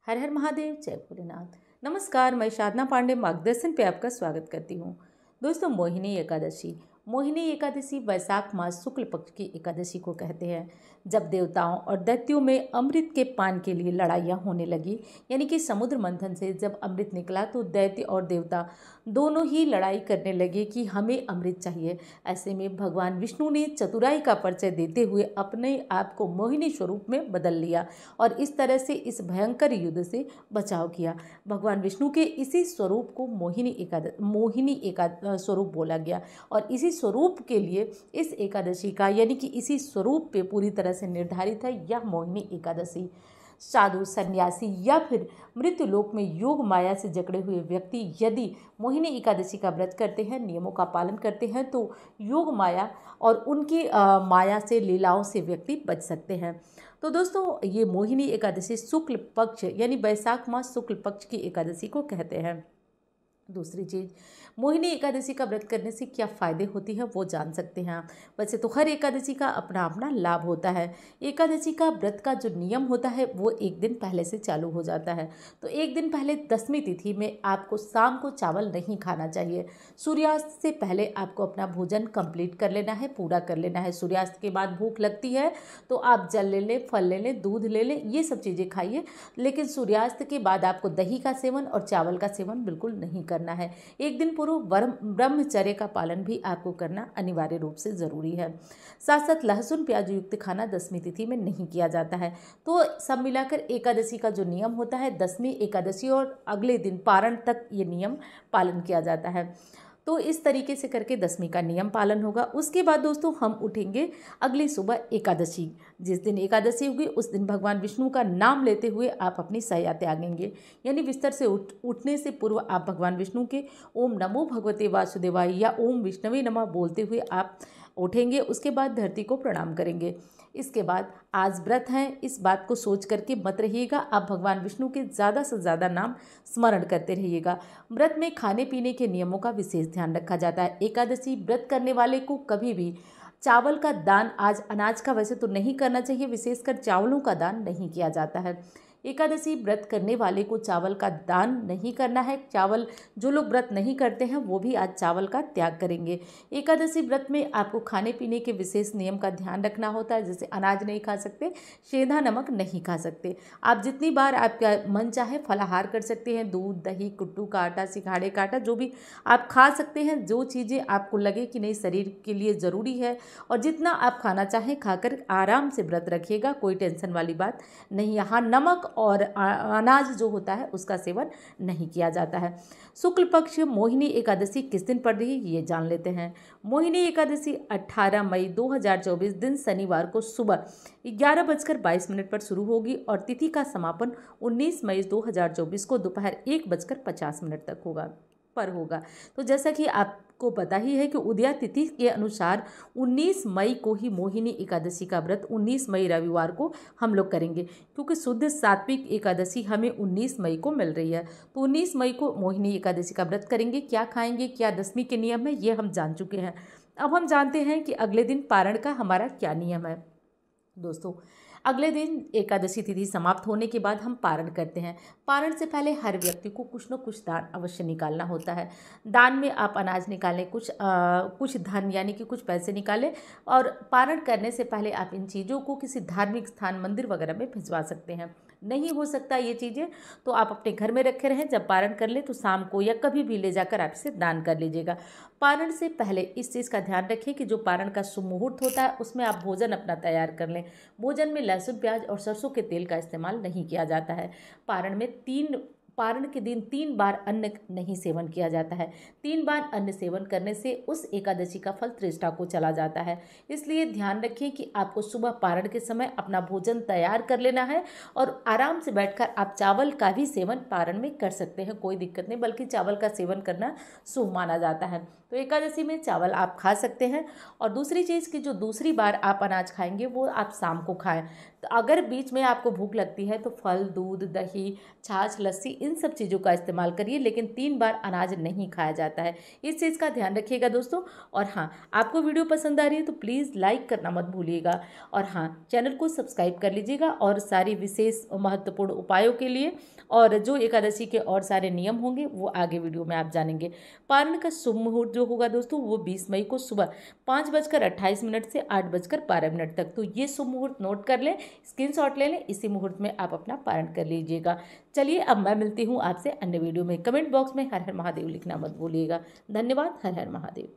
हर हर महादेव, जय भोलेनाथ। नमस्कार, मैं साधना पांडे मार्गदर्शन पे आपका स्वागत करती हूँ। दोस्तों, मोहिनी एकादशी वैशाख मास शुक्ल पक्ष की एकादशी को कहते हैं, जब देवताओं और दैत्यों में अमृत के पान के लिए लड़ाइयाँ होने लगी। यानी कि समुद्र मंथन से जब अमृत निकला तो दैत्य और देवता दोनों ही लड़ाई करने लगे कि हमें अमृत चाहिए। ऐसे में भगवान विष्णु ने चतुराई का परिचय देते हुए अपने आप को मोहिनी स्वरूप में बदल लिया और इस तरह से इस भयंकर युद्ध से बचाव किया। भगवान विष्णु के इसी स्वरूप को मोहिनी एकादशी स्वरूप बोला गया और इसी स्वरूप के लिए इस एकादशी का यानी कि इसी स्वरूप पे पूरी तरह से निर्धारित है यह मोहिनी एकादशी। साधु, सन्यासी या फिर मृत्यु लोक में योग माया से जकड़े हुए व्यक्ति यदि मोहिनी एकादशी का व्रत करते हैं, नियमों का पालन करते हैं, तो योग माया और उनकी माया से, लीलाओं से व्यक्ति बच सकते हैं। तो दोस्तों, ये मोहिनी एकादशी शुक्ल पक्ष यानी वैशाख मास शुक्ल पक्ष की एकादशी को कहते हैं। दूसरी चीज़, मोहिनी एकादशी का व्रत करने से क्या फ़ायदे होती हैं वो जान सकते हैं आप। वैसे तो हर एकादशी का अपना अपना लाभ होता है। एकादशी का व्रत का जो नियम होता है वो एक दिन पहले से चालू हो जाता है। तो एक दिन पहले दसवीं तिथि में आपको शाम को चावल नहीं खाना चाहिए। सूर्यास्त से पहले आपको अपना भोजन कंप्लीट कर लेना है, पूरा कर लेना है। सूर्यास्त के बाद भूख लगती है तो आप जल ले लें, फल ले लें, दूध ले लें, ये सब चीज़ें खाइए। लेकिन सूर्यास्त के बाद आपको दही का सेवन और चावल का सेवन बिल्कुल नहीं करना है। एक दिन पूर्व ब्रह्मचर्य का पालन भी आपको करना अनिवार्य रूप से ज़रूरी है। साथ साथ लहसुन प्याज युक्त खाना दसवीं तिथि में नहीं किया जाता है। तो सब मिलाकर एकादशी का जो नियम होता है, दसवीं एकादशी और अगले दिन पारण तक ये नियम पालन किया जाता है। तो इस तरीके से करके दसवीं का नियम पालन होगा। उसके बाद दोस्तों हम उठेंगे अगली सुबह एकादशी। जिस दिन एकादशी होगी उस दिन भगवान विष्णु का नाम लेते हुए आप अपनी शैया त्यागेंगे। यानी बिस्तर से उठने से पूर्व आप भगवान विष्णु के ओम नमो भगवते वासुदेवाय या ओम विष्णवे नमः बोलते हुए आप उठेंगे। उसके बाद धरती को प्रणाम करेंगे। इसके बाद आज व्रत है, इस बात को सोच करके मत रहिएगा। आप भगवान विष्णु के ज़्यादा से ज़्यादा नाम स्मरण करते रहिएगा। व्रत में खाने पीने के नियमों का विशेष ध्यान रखा जाता है। एकादशी व्रत करने वाले को कभी भी चावल का दान, आज अनाज का वैसे तो नहीं करना चाहिए, विशेषकर चावलों का दान नहीं किया जाता है। एकादशी व्रत करने वाले को चावल का दान नहीं करना है। चावल जो लोग व्रत नहीं करते हैं वो भी आज चावल का त्याग करेंगे। एकादशी व्रत में आपको खाने पीने के विशेष नियम का ध्यान रखना होता है। जैसे अनाज नहीं खा सकते, सेंधा नमक नहीं खा सकते। आप जितनी बार आपका मन चाहे फलाहार कर सकते हैं। दूध, दही, कुट्टू का आटा, सिंघाड़े का आटा, जो भी आप खा सकते हैं, जो चीज़ें आपको लगे कि नहीं शरीर के लिए ज़रूरी है, और जितना आप खाना चाहें खाकर आराम से व्रत रखिएगा। कोई टेंशन वाली बात नहीं। यहाँ नमक और अनाज जो होता है उसका सेवन नहीं किया जाता है। शुक्ल पक्ष मोहिनी एकादशी किस दिन पड़ रही है ये जान लेते हैं। मोहिनी एकादशी 18 मई 2024 दिन शनिवार को सुबह 11:22 पर शुरू होगी और तिथि का समापन 19 मई 2024 को दोपहर 1:50 तक होगा। तो जैसा कि आपको पता ही है कि उदया तिथि के अनुसार 19 मई को ही मोहिनी एकादशी का व्रत 19 मई रविवार को हम लोग करेंगे, क्योंकि शुद्ध सात्विक एकादशी हमें 19 मई को मिल रही है। तो 19 मई को मोहिनी एकादशी का व्रत करेंगे। क्या खाएंगे, क्या दसवीं के नियम है, ये हम जान चुके हैं। अब हम जानते हैं कि अगले दिन पारण का हमारा क्या नियम है। दोस्तों, अगले दिन एकादशी तिथि समाप्त होने के बाद हम पारण करते हैं। पारण से पहले हर व्यक्ति को कुछ न कुछ दान अवश्य निकालना होता है। दान में आप अनाज निकालें, कुछ धन यानी कि कुछ पैसे निकालें, और पारण करने से पहले आप इन चीज़ों को किसी धार्मिक स्थान, मंदिर वगैरह में भिजवा सकते हैं। नहीं हो सकता ये चीज़ें तो आप अपने घर में रखे रहें। जब पारण कर लें तो शाम को या कभी भी ले जाकर आप इसे दान कर लीजिएगा। पारण से पहले इस चीज़ का ध्यान रखें कि जो पारण का शुभ मुहूर्त होता है उसमें आप भोजन अपना तैयार कर लें। भोजन में लहसुन, प्याज और सरसों के तेल का इस्तेमाल नहीं किया जाता है। पारण के दिन 3 बार अन्न नहीं सेवन किया जाता है। 3 बार अन्न सेवन करने से उस एकादशी का फल त्रिष्ठा को चला जाता है। इसलिए ध्यान रखें कि आपको सुबह पारण के समय अपना भोजन तैयार कर लेना है और आराम से बैठकर आप चावल का भी सेवन पारण में कर सकते हैं, कोई दिक्कत नहीं, बल्कि चावल का सेवन करना शुभ माना जाता है। तो एकादशी में चावल आप खा सकते हैं। और दूसरी चीज़ कि जो दूसरी बार आप अनाज खाएंगे वो आप शाम को खाएं। तो अगर बीच में आपको भूख लगती है तो फल, दूध, दही, छाछ, लस्सी इन सब चीज़ों का इस्तेमाल करिए, लेकिन 3 बार अनाज नहीं खाया जाता है। इस चीज़ का ध्यान रखिएगा दोस्तों। और हाँ, आपको वीडियो पसंद आ रही है तो प्लीज़ लाइक करना मत भूलिएगा। और हाँ, चैनल को सब्सक्राइब कर लीजिएगा। और सारी विशेष महत्वपूर्ण उपायों के लिए और जो एकादशी के और सारे नियम होंगे वो आगे वीडियो में आप जानेंगे। पारण का शुभ मुहूर्त जो होगा दोस्तों वो 20 मई को सुबह 5:28 से 8:12 तक। तो ये शुभ मुहूर्त नोट कर लें, स्क्रीनशॉट ले लें, इसी मुहूर्त में आप अपना पारण कर लीजिएगा। चलिए अब मैं मिलती हूँ आपसे अन्य वीडियो में। कमेंट बॉक्स में हर हर महादेव लिखना मत भूलिएगा। धन्यवाद। हर हर महादेव।